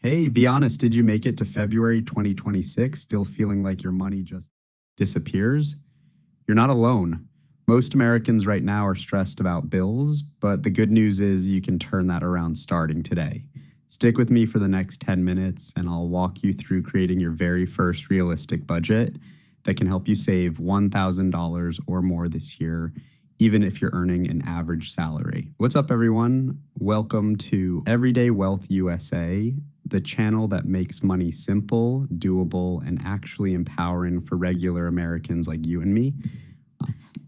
Hey, be honest, did you make it to February 2026 still feeling like your money just disappears? You're not alone. Most Americans right now are stressed about bills, but the good news is you can turn that around starting today. Stick with me for the next 10 minutes and I'll walk you through creating your very first realistic budget that can help you save $1,000 or more this year, even if you're earning an average salary. What's up, everyone? Welcome to Everyday Wealth USA, the channel that makes money simple, doable, and actually empowering for regular Americans like you and me.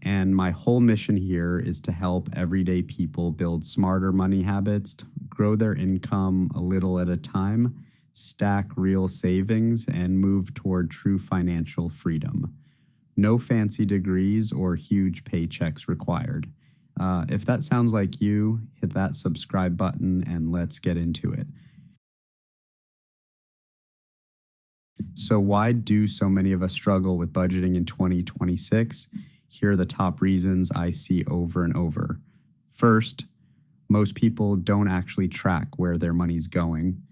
And my whole mission here is to help everyday people build smarter money habits, grow their income a little at a time, stack real savings, and move toward true financial freedom. No fancy degrees or huge paychecks required. If that sounds like you, hit that subscribe button and let's get into it. So why do so many of us struggle with budgeting in 2026? Here are the top reasons I see over and over. First, most people don't actually track where their money's going.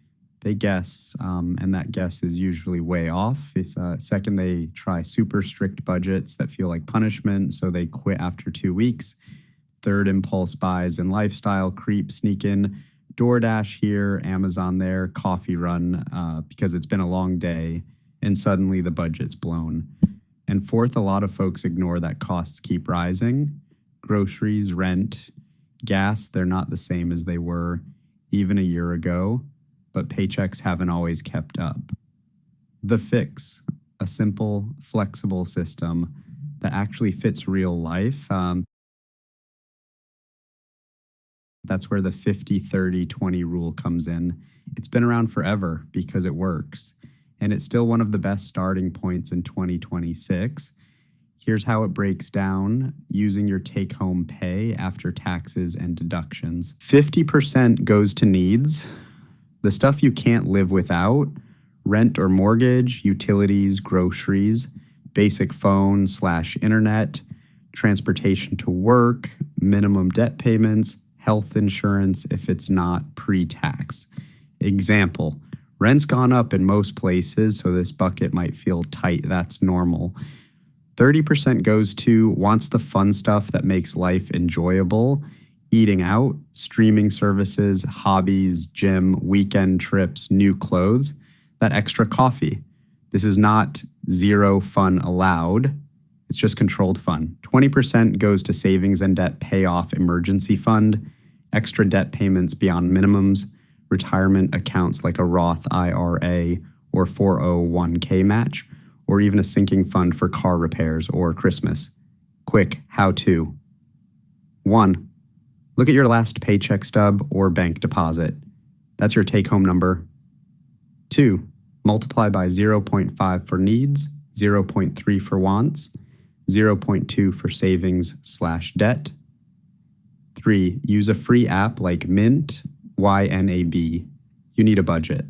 They guess, and that guess is usually way off. Second, they try super strict budgets that feel like punishment, so they quit after 2 weeks. Third, impulse buys and lifestyle creep sneak in. DoorDash here, Amazon there, coffee run because it's been a long day, and suddenly the budget's blown. And fourth, a lot of folks ignore that costs keep rising. Groceries, rent, gas, they're not the same as they were even a year ago, but paychecks haven't always kept up. The fix, a simple, flexible system that actually fits real life. That's where the 50-30-20 rule comes in. It's been around forever because it works, and it's still one of the best starting points in 2026. Here's how it breaks down using your take-home pay after taxes and deductions. 50% goes to needs, the stuff you can't live without: rent or mortgage, utilities, groceries, basic phone/internet, transportation to work, minimum debt payments, health insurance if it's not pre-tax. Example, rent's gone up in most places, so this bucket might feel tight. That's normal. 30% goes to wants the fun stuff that makes life enjoyable: eating out, streaming services, hobbies, gym, weekend trips, new clothes, that extra coffee. This is not zero fun allowed. It's just controlled fun. 20% goes to savings and debt payoff emergency fund, extra debt payments beyond minimums, retirement accounts like a Roth IRA or 401k match, or even a sinking fund for car repairs or Christmas. Quick how-to. 1. Look at your last paycheck stub or bank deposit. That's your take-home number. 2. Multiply by 0.5 for needs, 0.3 for wants, 0.2 for savings/debt. 3. Use a free app like Mint, YNAB. You need a budget,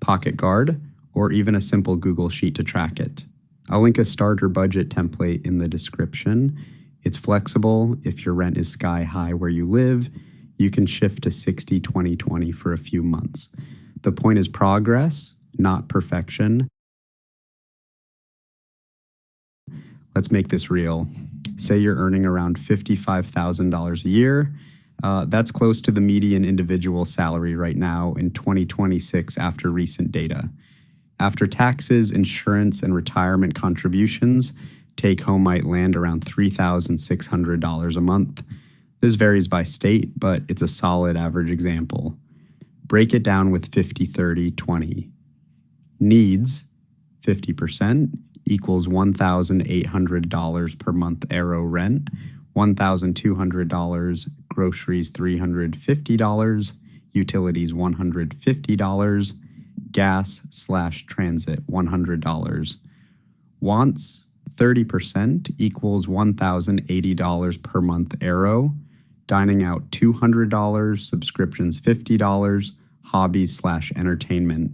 Pocket Guard, or even a simple Google Sheet to track it. I'll link a starter budget template in the description. It's flexible. If your rent is sky high where you live, you can shift to 60-20-20 for a few months. The point is progress, not perfection. Let's make this real. Say you're earning around $55,000 a year. That's close to the median individual salary right now in 2026 after recent data. After taxes, insurance, and retirement contributions, take-home might land around $3,600 a month. This varies by state, but it's a solid average example. Break it down with 50-30-20. Needs, 50%, equals $1,800 per month Aero rent, $1,200, groceries $350, utilities $150, gas/transit $100. Wants, 30%, equals $1,080 per month Aero, dining out $200, subscriptions $50, hobbies/entertainment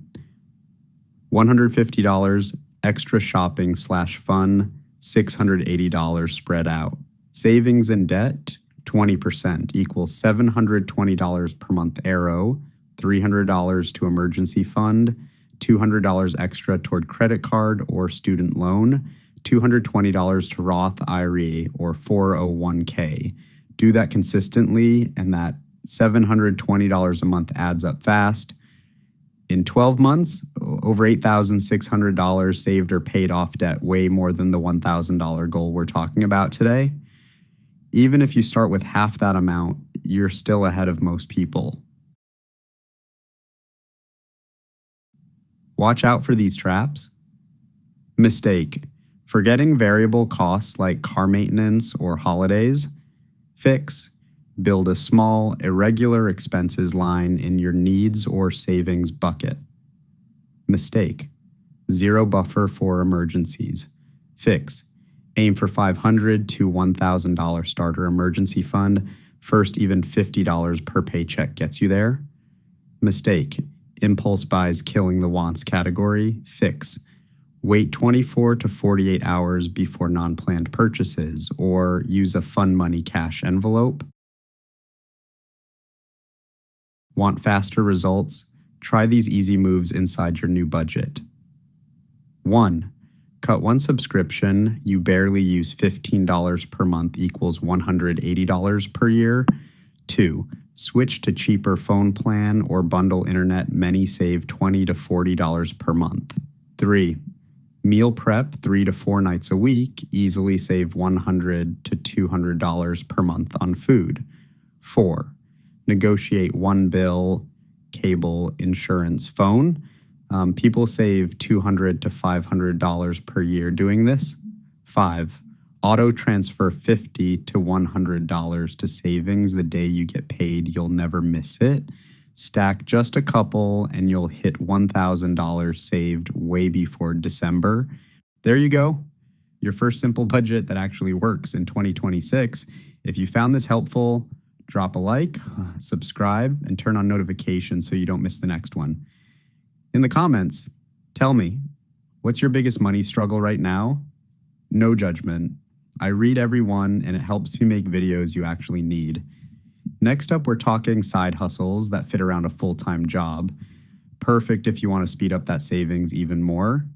$150, extra shopping/fun $680 spread out. Savings and debt, 20%, equals $720 per month Aero, $300 to emergency fund, $200 extra toward credit card or student loan, $220 to Roth IRA or 401k. Do that consistently, and that $720 a month adds up fast. In 12 months, over $8,600 saved or paid off debt, way more than the $1,000 goal we're talking about today. Even if you start with half that amount, you're still ahead of most people. Watch out for these traps. Mistake: forgetting variable costs like car maintenance or holidays. Fix: build a small, irregular expenses line in your needs or savings bucket. Mistake: zero buffer for emergencies. Fix: aim for $500 to $1,000 starter emergency fund. First, even $50 per paycheck gets you there. Mistake: impulse buys killing the wants category. Fix: wait 24 to 48 hours before non-planned purchases, or use a fun money cash envelope. Want faster results? Try these easy moves inside your new budget. 1. Cut one subscription you barely use. $15 per month equals $180 per year. 2. Switch to cheaper phone plan or bundle internet. Many save $20 to $40 per month. 3. Meal prep 3 to 4 nights a week. Easily save $100 to $200 per month on food. 4. Negotiate one bill, cable, insurance, phone. People save $200 to $500 per year doing this. 5. Auto transfer $50 to $100 to savings the day you get paid. You'll never miss it. Stack just a couple and you'll hit $1,000 saved way before December. There you go. Your first simple budget that actually works in 2026. If you found this helpful, drop a like, subscribe, and turn on notifications so you don't miss the next one. In the comments, tell me, what's your biggest money struggle right now? No judgment. I read every one, and it helps me make videos you actually need. Next up, we're talking side hustles that fit around a full-time job. Perfect if you want to speed up that savings even more.